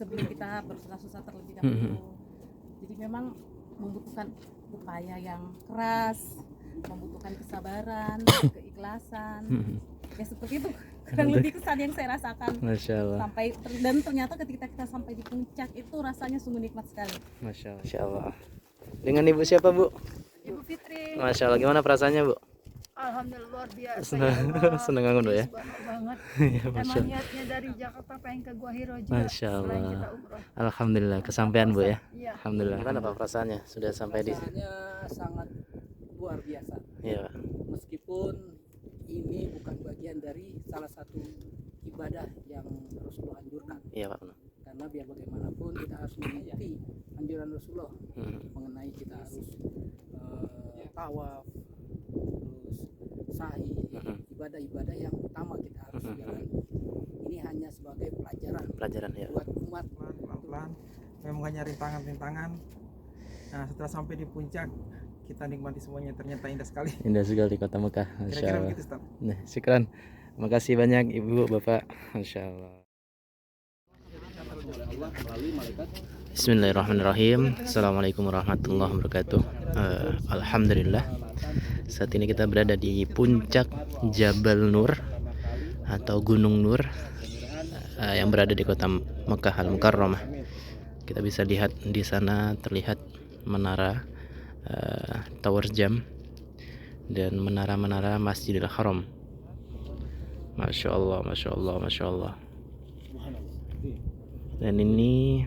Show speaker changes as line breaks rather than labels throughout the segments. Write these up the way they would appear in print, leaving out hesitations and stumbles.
sebelum kita bersusah-susah terlebih dahulu. Jadi memang membutuhkan upaya yang keras, membutuhkan kesabaran, keikhlasan. Ya seperti itu kurang lebih kesan yang saya rasakan.
Masya Allah.
Dan ternyata ketika kita sampai di puncak itu rasanya sungguh nikmat sekali.
Masya Allah. Dengan ibu siapa, Bu?
Ibu Fitri.
Masya Allah, gimana perasaannya, Bu?
Alhamdulillah luar biasa.
Seneng banget, Bu ya.
Banget.
Ya,
Emang niatnya dari Jakarta pengen ke Gua Hiro juga.
Masya
Selain kita
Allah.
umroh.
Alhamdulillah kesampaian, Bu ya.
Iya.
Alhamdulillah. Gimana Pak perasaannya sudah sampai di?
Perasaannya sangat luar biasa.
Iya, Pak.
Meskipun ini bukan bagian dari salah satu ibadah yang Rasulullah anjurkan.
Iya, Pak.
Karena biar bagaimanapun kita harus mengikuti anjuran Rasulullah mengenai kita harus tawaf, terus sa'i, ibadah-ibadah yang utama kita harus jalani. Ini hanya sebagai pelajaran
Ya.
buat umat.
Pelan-pelan memang hanya rintangan-rintangan. Nah, setelah sampai di puncak kita nikmati semuanya, ternyata indah sekali.
Indah sekali kota Mekah. Masya
Kira-kira
Allah.
begitu, Ustaz.
Nah, syukran. Makasih banyak Ibu, Bapak. Masya Allah. Bismillahirrahmanirrahim. Assalamualaikum warahmatullahi wabarakatuh. Alhamdulillah. Saat ini kita berada di puncak Jabal Nur atau Gunung Nur yang berada di kota Mekah Al-Mukarramah. Kita bisa lihat di sana terlihat menara Tower Jam dan menara-menara Masjidil Haram. Masya Allah, Masya Allah, Masya Allah. Dan ini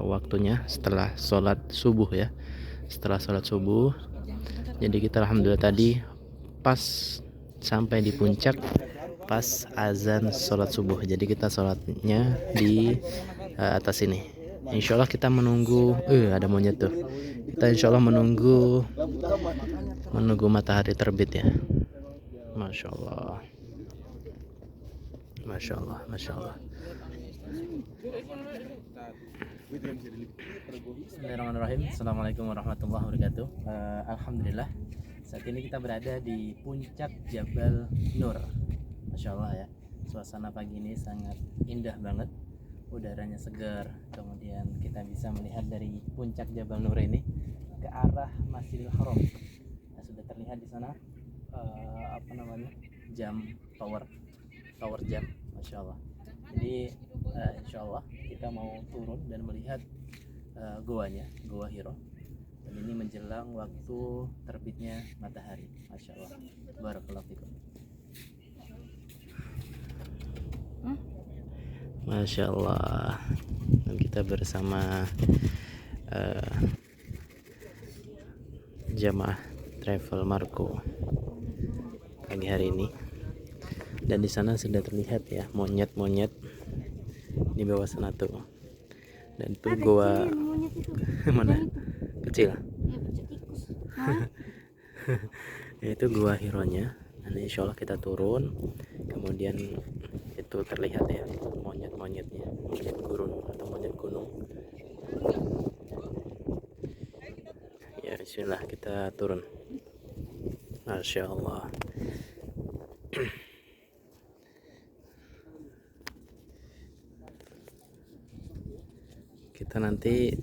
waktunya setelah sholat subuh ya. Setelah sholat subuh. Jadi kita alhamdulillah tadi pas sampai di puncak pas azan sholat subuh. Jadi kita sholatnya di atas ini. Insya Allah kita menunggu. Ada monyet tuh. Kita insya Allah menunggu matahari terbit ya. Masya Allah. Masya Allah, Masya Allah. Bismillahirrahmanirrahim. Assalamualaikum warahmatullahi wabarakatuh. Alhamdulillah saat ini kita berada di puncak Jabal Nur. Masya Allah ya. Suasana pagi ini sangat indah banget. Udaranya segar. Kemudian kita bisa melihat dari puncak Jabal Nur ini ke arah Masjidil Haram. Nah, sudah terlihat di sana jam tower jam. Masya Allah. Jadi insya Allah kita mau turun dan melihat goanya, Gua Hiro. Dan ini menjelang waktu terbitnya matahari. Masya Allah. Barakallahu fikum. Masya Allah. Dan kita bersama jamaah Travel Marco pagi hari ini. Dan di sana sudah terlihat ya monyet-monyet di bawah sana tuh. Dan itu gua mana? Kecil. Ya, itu Gua Hironya. Nanti insya Allah kita turun. Kemudian itu terlihat ya monyet-monyetnya, monyet gurun atau monyet gunung. Ya bismillah kita turun. Masya Allah. Kita nanti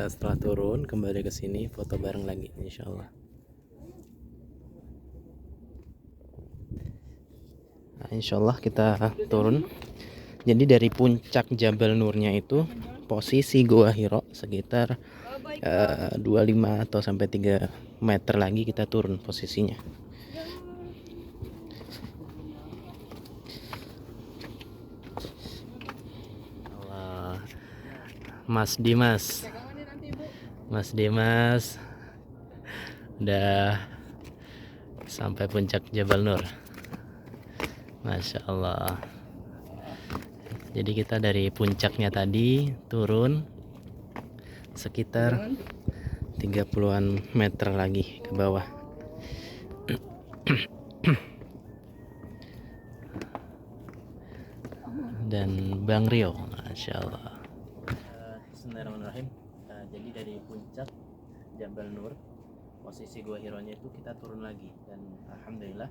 setelah turun kembali ke sini foto bareng lagi insyaallah. Nah, insyaallah kita turun. Jadi dari puncak Jabal Nurnya itu posisi Gua Hiro sekitar 25 atau sampai 3 meter lagi kita turun posisinya. Mas Dimas udah sampai puncak Jabal Nur. Masya Allah. Jadi kita dari puncaknya tadi turun sekitar 30-an meter lagi ke bawah. Dan Bang Rio, Masya Allah. Bismillahirrahmanirrahim. Jadi dari puncak Jabal Nur, posisi Gua Hironya itu kita turun lagi. Dan alhamdulillah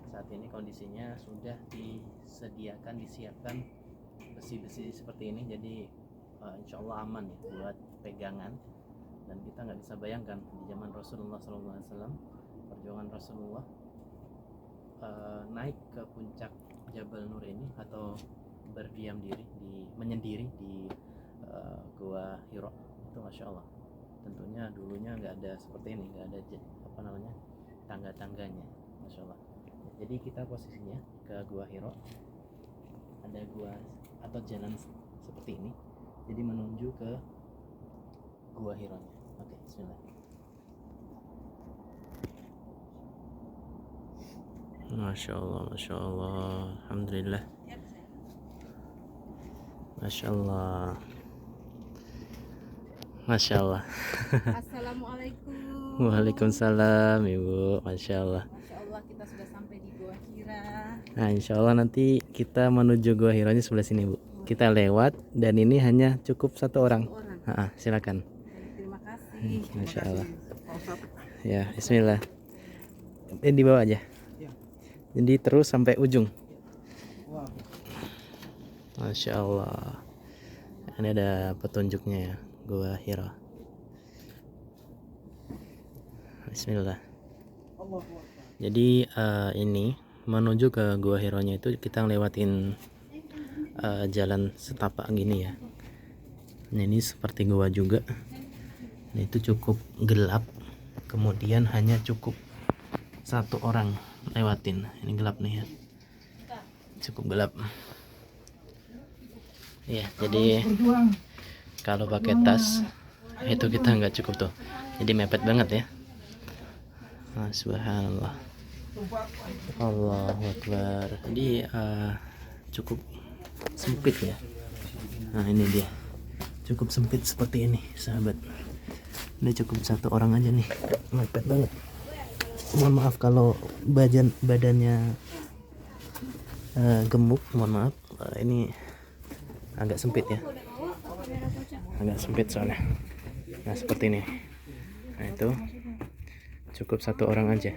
saat ini kondisinya sudah disiapkan besi-besi seperti ini. Jadi insya Allah aman ya buat pegangan. Dan kita nggak bisa bayangkan di zaman Rasulullah SAW, perjuangan Rasulullah naik ke puncak Jabal Nur ini atau berdiam diri menyendiri di Gua Hiro itu, masya Allah. Tentunya dulunya nggak ada seperti ini, nggak ada tangga-tangganya, masya Allah. Jadi kita posisinya ke Gua Hiro, ada gua atau jalan seperti ini, jadi menuju ke Gua Hiro-nya. Oke, bismillah. Masya Allah, alhamdulillah, masya Allah, masya Allah.
Assalamualaikum.
Waalaikumsalam Ibu, masya Allah.
Masya Allah, kita sudah sampai di Gua Hira.
Nah, insya Allah nanti kita menuju Gua Hiro-nya sebelah sini Bu. Kita lewat dan ini hanya cukup satu orang. Silakan.
Terima kasih.
Masya Allah. Ya, bismillah. Dibawa aja. Jadi terus sampai ujung. Masya Allah. Ini ada petunjuknya ya, Gua Hiro. Bismillah. Jadi ini menuju ke Gua Hiro-nya itu kita ngelewatin jalan setapak gini ya. Nah, ini seperti gua juga. Nah, itu cukup gelap. Kemudian hanya cukup satu orang lewatin. Ini gelap nih ya. Cukup gelap. Ya, jadi kalau pakai tas itu kita nggak cukup tuh. Jadi mepet banget ya. Nah, subhanallah. Allahu Akbar. Jadi cukup sempit ya. Nah, ini dia. Cukup sempit seperti ini, sahabat. Ini cukup satu orang aja nih. Mepet banget. Mohon maaf kalau badannya gemuk, mohon maaf. Ini agak sempit ya. Agak sempit soalnya. Nah, seperti ini. Nah, itu cukup satu orang aja.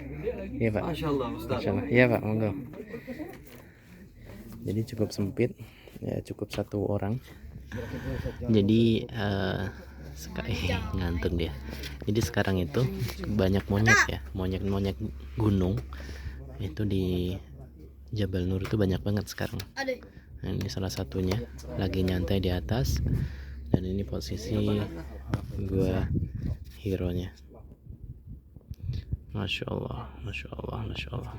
Iya Pak. Masya Allah. Iya Pak, monggo. Jadi cukup sempit, ya cukup satu orang. Jadi ngantuk dia. Jadi sekarang itu banyak monyet ya, monyet gunung itu di Jabal Nur itu banyak banget sekarang. Nah, ini salah satunya lagi nyantai di atas, dan ini posisi Gua Hiro-nya. Masya Allah, masya Allah, masya Allah.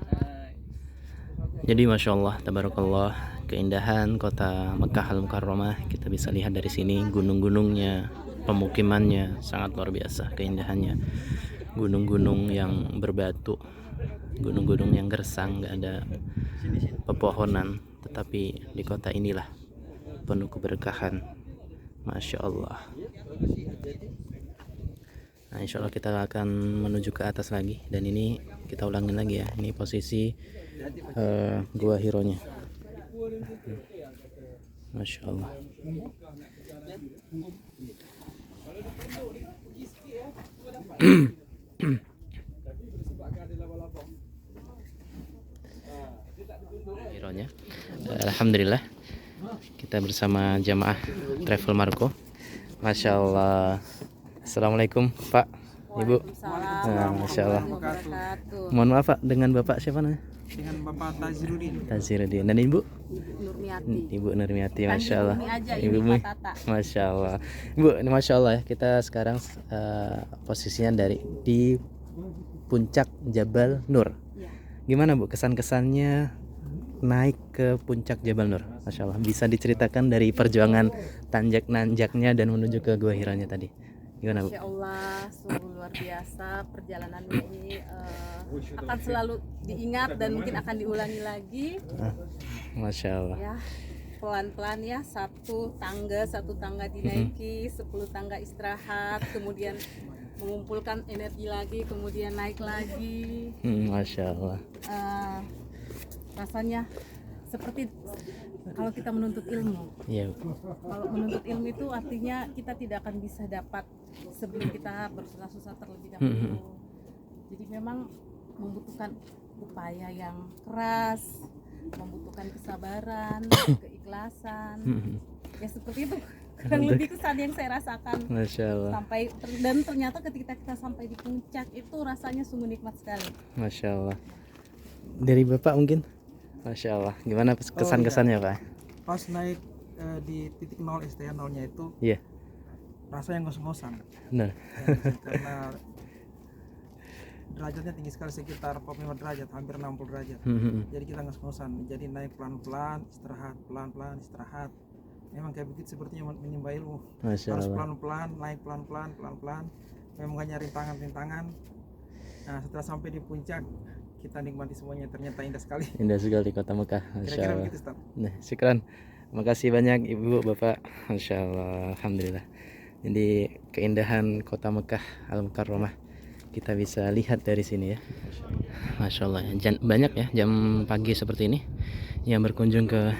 Jadi masya Allah, tabarakallah, keindahan kota Mekah Al-Mukarramah kita bisa lihat dari sini. Gunung-gunungnya, pemukimannya sangat luar biasa keindahannya. Gunung-gunung yang berbatu, gunung-gunung yang gersang, nggak ada pepohonan, tetapi di kota inilah penuh keberkahan. Masya Allah. Nah, insya Allah kita akan menuju ke atas lagi, dan ini kita ulangin lagi ya. Ini posisi Gua Hiro-nya. Masya Allah. Hiro-nya. Alhamdulillah kita bersama jamaah Travel Marco. Masya Allah. Assalamualaikum Pak, Ibu. Nah, Masya Allah. Mohon maaf Pak, dengan Bapak siapa namanya?
Dengan Bapak Taziruddin.
Taziruddin. Dan Ibu?
Nurmiati.
Ibu Nurmiati, Masya Allah.
Ibu
Ibu, Masya Allah. Ibu, ini Masya Allah ya. Kita sekarang posisinya di puncak Jabal Nur. Gimana Bu kesan-kesannya naik ke puncak Jabal Nur? Masya Allah. Bisa diceritakan dari perjuangan tanjak-nanjaknya dan menuju ke Gua Hiro-nya tadi. Gimana Bu?
Masya Allah, sungguh luar biasa perjalanan ini, akan selalu diingat dan mungkin akan diulangi lagi.
Masya Allah.
Ya, pelan-pelan ya, satu tangga dinaiki, 10 tangga istirahat, kemudian mengumpulkan energi lagi, kemudian naik lagi.
Masya Allah.
Rasanya seperti kalau kita menuntut ilmu.
Iya.
Kalau menuntut ilmu itu artinya kita tidak akan bisa dapat sebelum kita bersusah-susah terlebih dahulu. Jadi memang membutuhkan upaya yang keras, membutuhkan kesabaran, keikhlasan. Ya seperti itu. kurang lebih kesan yang saya rasakan.
Masya Allah.
Dan ternyata ketika kita sampai di puncak itu rasanya sungguh nikmat sekali.
Masya Allah. Dari Bapak mungkin? Masya Allah. Gimana kesan-kesannya Pak?
Pas naik di titik 0 STH 0-nya itu
Iya.
rasanya ngos-ngosan.
Benar.
Karena derajatnya tinggi sekali, sekitar 45 derajat, hampir 60 derajat. Jadi kita ngos-ngosan, jadi naik pelan-pelan, istirahat, pelan-pelan, istirahat. Memang kayak begitu sepertinya menyembah ilmu.
Masya
Harus
Allah.
pelan-pelan, naik pelan-pelan, pelan-pelan. Memang gak nyari rintangan-rintangan. Nah, setelah sampai di puncak, kita nikmati semuanya, ternyata indah sekali.
Indah sekali kota Mekah. Masya
Kira-kira
Allah.
begitu, Ustaz.
Nah, syukran. Makasih banyak Ibu, Bapak. Masya Allah. Alhamdulillah. Jadi keindahan kota Mekah Al-Mukarramah kita bisa lihat dari sini ya. Masya Allah. Banyak ya jam pagi seperti ini yang berkunjung ke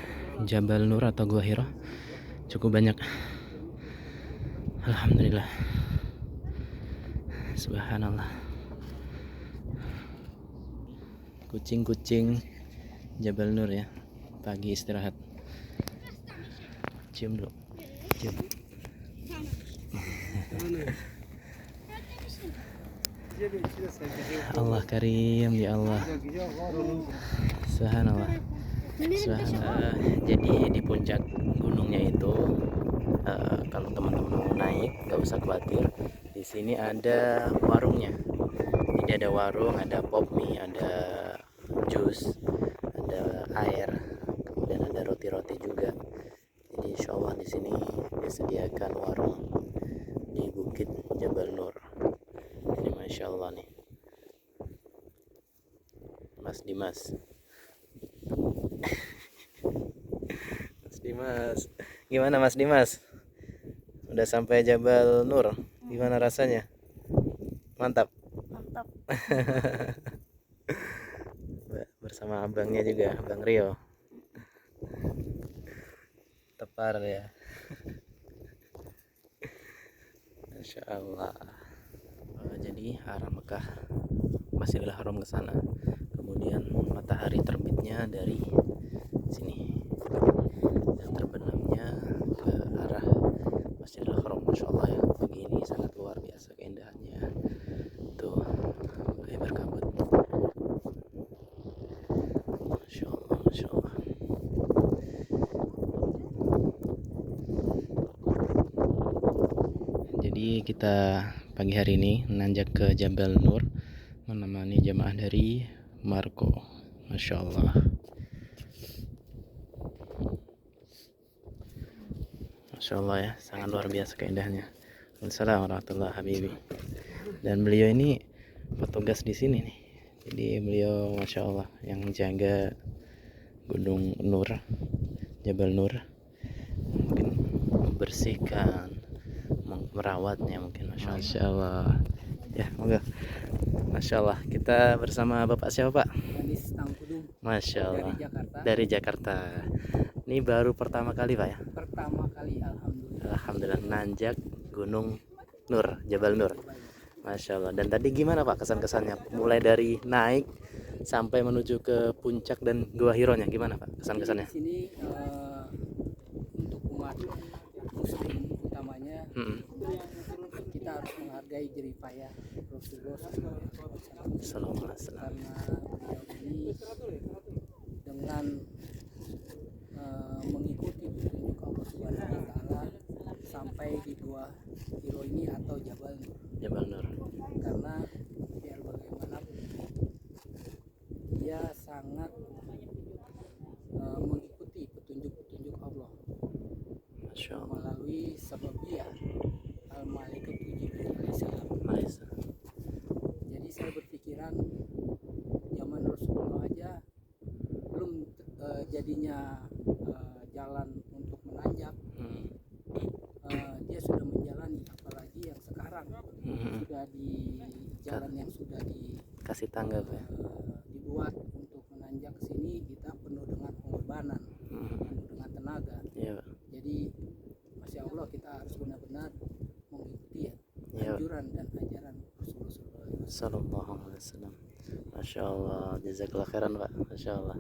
Jabal Nur atau Gua Hira. Cukup banyak. Alhamdulillah. Subhanallah. Kucing-kucing Jabal Nur ya, pagi istirahat. Cium dulu, cium. Allah Karim, ya Allah. Subhanallah. Subhanallah. Jadi di puncak gunungnya itu, kalau teman-teman mau naik, nggak usah khawatir. Di sini ada warungnya. Jadi ada warung, ada pop mie, ada jus, ada air, kemudian ada roti-roti juga. Jadi insya Allah di sini disediakan warung di Bukit Jabal Nur. Ini masya Allah nih, Mas Dimas. Mas Dimas, gimana Mas Dimas? Udah sampai Jabal Nur, gimana rasanya? Mantap.
Mantap.
Bersama abangnya juga, Abang Rio. Tepar ya. Masya Allah. Jadi arah Mekah, Masjidil Haram ke sana. Kemudian matahari terbitnya dari sini dan terbenamnya ke arah Masjidil Haram. Masya Allah ya, pagi ini sangat luar biasa keindahannya. Tuh, kayak berkabut. Masya Allah, Masya Allah. Jadi kita pagi hari ini menanjak ke Jabal Nur menemani jamaah dari Maroko. Masya Allah. Masya Allah ya, sangat luar biasa keindahannya. Assalamualaikum warahmatullahi wabarakatuh. Dan beliau ini petugas di sini nih. Jadi beliau Masya Allah yang jaga Gunung Nur, Jabal Nur, mungkin membersihkan, merawatnya mungkin. Masya Allah ya, moga. Masya Allah, kita bersama Bapak siapa Pak?
Manis Tangkudung
Masya
dari
Allah,
Jakarta.
dari Jakarta. Ini baru pertama kali Pak ya?
Pertama kali alhamdulillah.
Alhamdulillah nanjak Gunung Nur, Jabal Nur. Masya Allah. Dan tadi gimana Pak kesan-kesannya? Mulai dari naik sampai menuju ke puncak dan Gua Hironya, gimana Pak kesan-kesannya?
Di sini untuk umat muslim utamanya kita harus menghargai jerih payah Rasulullah SAW, karena beliau ini dengan mengikuti petunjuk Allah Subhanahu wa Ta'ala sampai di Gua Hiro ini atau Jabal Nur.
Jabal Nur.
Karena biar bagaimanapun dia sangat mengikuti petunjuk-petunjuk Allah
Masya Allah.
melalui sababiyah Al-Malikut Jibril alaihissalam. Jadi saya berpikiran zaman Rasulullah aja belum jadinya jalan untuk menanjak, dia sudah menjalani, apalagi yang sekarang sudah di jalan yang sudah
Kasih tangga Pak.
dibuat untuk menanjak ke sini, kita penuh dengan pengorbanan, penuh dengan tenaga.
Iya Pak.
Jadi Masya Allah kita harus benar-benar mengikuti
Iya, Pak.
anjuran dan ajaran Rasulullah SAW.
Sallallahu alaihi wasallam. Masya Allah, jazakallah khairan Pak. Masya Allah.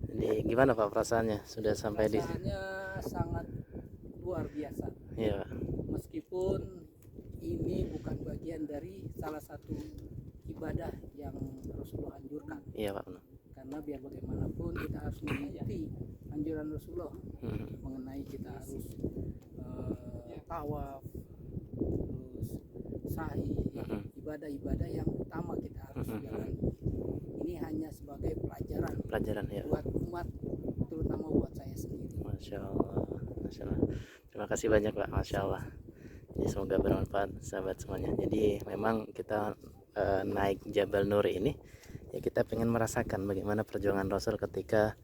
Jadi gimana Pak perasaannya sudah sampai di
Rasanya sangat luar biasa.
Iya, Pak.
Meskipun ini bukan bagian dari salah satu ibadah yang Rasulullah anjurkan,
Iya, Pak. Benar.
karena biar bagaimanapun kita harus mengikuti anjuran Rasulullah mengenai kita harus tawaf, terus sa'i, ibadah-ibadah yang utama kita harus jalani. Ini hanya sebagai pelajaran
Ya.
buat umat, terutama buat saya sendiri.
Masya Allah, Masya Allah. Terima kasih banyak Pak, Masya Allah. Jadi semoga bermanfaat sahabat semuanya. Jadi memang kita naik Jabal Nur ini, ya kita pengen merasakan bagaimana perjuangan Rasul ketika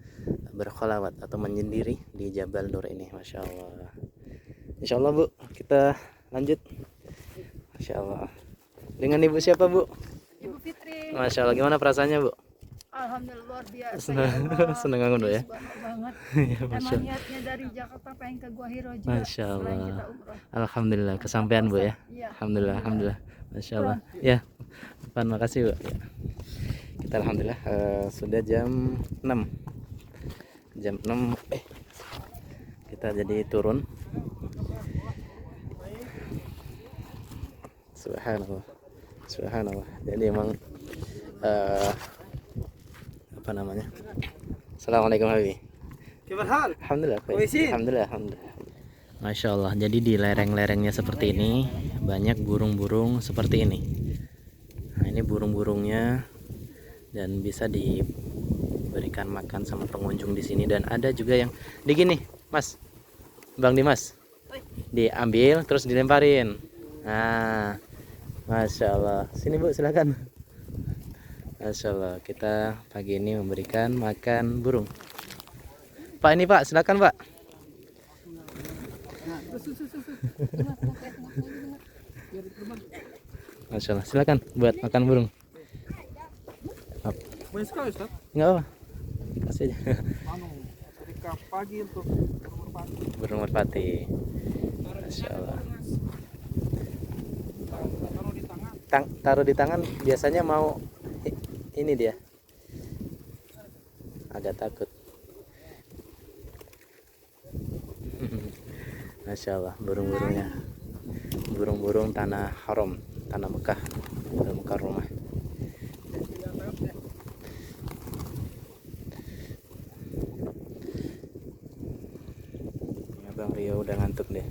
berkholawat atau menyendiri di Jabal Nur ini. Masya Allah. Insya Allah Bu, kita lanjut. Masya Allah. Dengan Ibu siapa Bu?
Ibu Fitri.
Masya Allah, gimana perasaannya Bu?
Alhamdulillah luar biasa.
Seneng banget Bu ya?
Subhanallah banget.
Ya, Masya
Emang
Allah.
niatnya dari Jakarta pengen ke Gua Hiro juga.
Masya
selain
Allah.
kita umroh.
Alhamdulillah kesampaian Bu ya.
Iya.
Alhamdulillah. Masya Allah. Ya, Pak, makasih Bu. Ya. Kita alhamdulillah sudah jam 6. Jam 6 kita jadi turun. Subhanallah. Subhanallah. Jadi emang apa namanya? Assalamualaikum Habib. Alhamdulillah. Alhamdulillah. Masya Allah. Jadi di lereng-lerengnya seperti ini banyak burung-burung seperti ini. Nah, ini burung-burungnya dan bisa diberikan makan sama pengunjung di sini, dan ada juga yang di gini, Mas, Bang Dimas, diambil terus dilemparin. Nah, Masya Allah. Sini Bu, silakan. Masya Allah. Kita pagi ini memberikan makan burung. Pak, ini Pak, silakan Pak. Masya Allah, silakan buat makan burung.
Banyak sekali Ustaz.
Enggak apa, kasih aja.
Ketika pagi untuk merpati.
Burung merpati. Masya Allah.
Taruh di tangan.
Taruh di tangan biasanya mau ini dia. Agak takut. Masya Allah, burung-burungnya. Burung-burung tanah haram, tanah Mekah, Mekah rumah. Ya, Bang Rio udah ngantuk deh.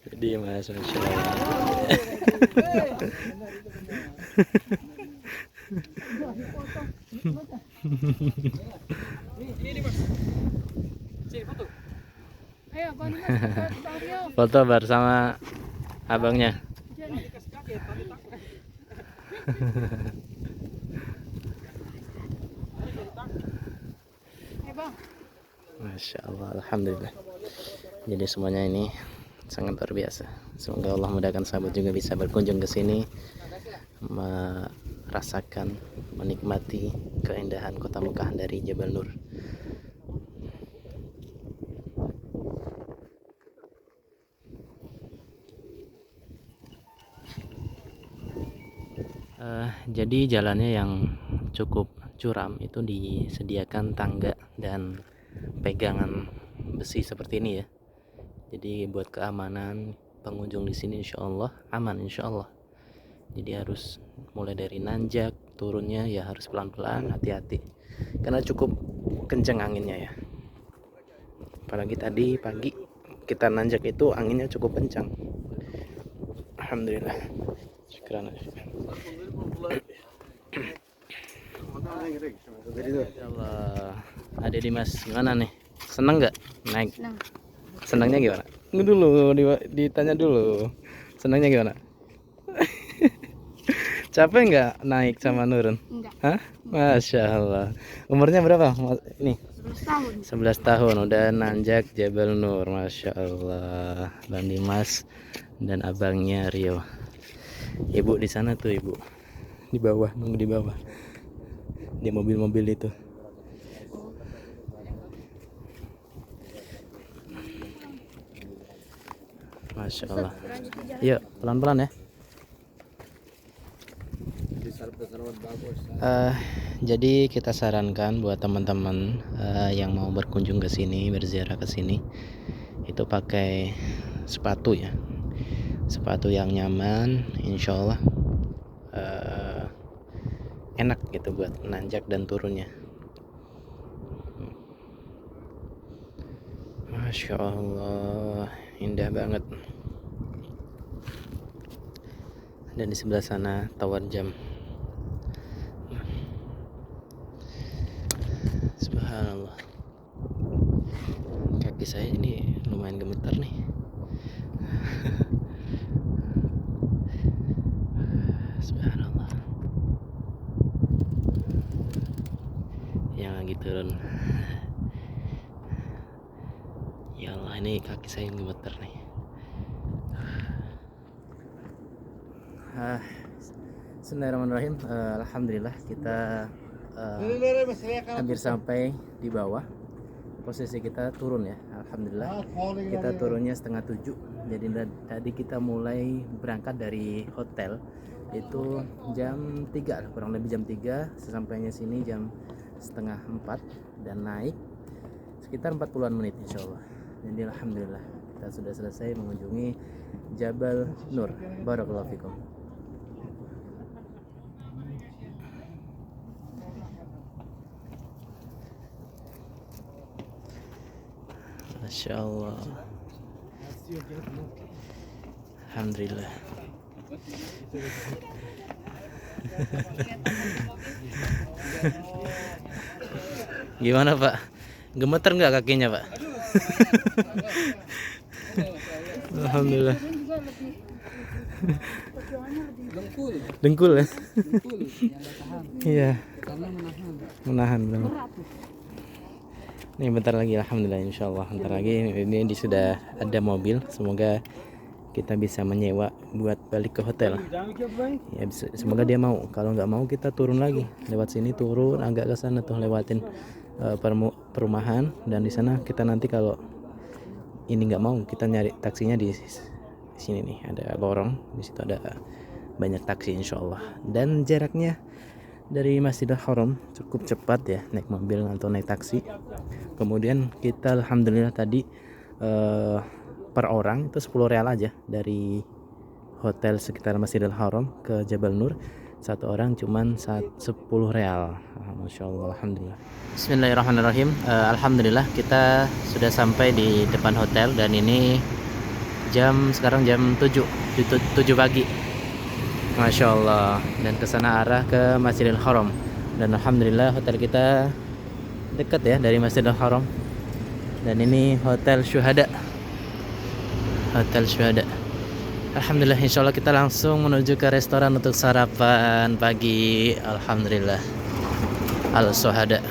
Jadi Mas, Masya Allah.
Ayo, Bang Dimas, Bang Rio.
Foto bersama abangnya.
Ayo, Bang.
Masya Allah, alhamdulillah. Jadi semuanya ini sangat luar biasa. Semoga Allah mudahkan sahabat juga bisa berkunjung ke sini, merasakan, menikmati keindahan kota Mekah dari Jabal Nur. Jadi jalannya yang cukup curam itu disediakan tangga dan pegangan besi seperti ini ya. Jadi buat keamanan pengunjung di sini insya Allah aman, insya Allah. Jadi harus mulai dari nanjak, turunnya ya harus pelan-pelan, hati-hati karena cukup kencang anginnya ya. Apalagi tadi pagi kita nanjak itu anginnya cukup kencang. Alhamdulillah. Syukran. Allah. Ada Dimas, gimana nih? Seneng nggak naik?
Senang.
Senangnya gimana? Nggak dulu, ditanya dulu. Senangnya gimana? Capek nggak naik sama Nurun?
Enggak.
Hah? Masya Allah. Umurnya berapa? Ini
11 tahun.
11 tahun udah nanjak Jabal Nur. Masya Allah. Bang Dimas dan abangnya Rio. Ibu di sana tuh, ibu di bawah, nunggu di bawah di mobil-mobil itu. Masya Allah. Yuk pelan-pelan ya. Jadi kita sarankan buat teman-teman yang mau berkunjung ke sini, berziarah ke sini, itu pakai sepatu ya, sepatu yang nyaman, insya Allah enak gitu buat nanjak dan turunnya. Masya Allah, indah banget. Dan di sebelah sana Tower Jam. Subhanallah, kaki saya ini lumayan gemetar nih. Subhanallah, yang lagi turun. Ya Allah, ini kaki saya yang gemetar nih. Bismillahirrahmanirrahim. Alhamdulillah kita hampir sampai di bawah. Posisi kita turun ya, alhamdulillah kita turunnya 6:30. Jadi tadi kita mulai berangkat dari hotel itu jam 3, kurang lebih jam 3. Sesampainya sini jam 3:30 dan naik sekitar 40-an menit insyaallah. Jadi alhamdulillah kita sudah selesai mengunjungi Jabal Nur. Barakallahu fikum. Masya Allah, alhamdulillah. Gimana Pak? Gemeter nggak kakinya Pak? Alhamdulillah. Dengkul ya? Iya. Menahan benar. Ini bentar lagi alhamdulillah, insyaallah bentar lagi ini sudah ada mobil. Semoga kita bisa menyewa buat balik ke hotel ya, semoga dia mau. Kalau nggak mau kita turun lagi lewat sini, turun agak ke sana tuh, lewatin perumahan, dan di sana kita nanti kalau ini nggak mau kita nyari taksinya di sini nih, ada lorong di situ, ada banyak taksi insyaallah. Dan jaraknya dari Masjidil Haram cukup cepat ya, naik mobil atau naik taksi. Kemudian kita alhamdulillah tadi per orang itu 10 real aja dari hotel sekitar Masjidil Haram ke Jabal Nur. Satu orang cuman 10 real. Masya Allah, alhamdulillah. Bismillahirrahmanirrahim. Alhamdulillah kita sudah sampai di depan hotel, dan ini sekarang jam 7 pagi. Masya Allah. Dan kesana arah ke Masjidil Haram. Dan alhamdulillah hotel kita dekat ya dari Masjidil Haram. Dan ini Hotel Syuhada. Hotel Syuhada. Alhamdulillah, insya Allah kita langsung menuju ke restoran untuk sarapan pagi. Alhamdulillah. Al Syuhada.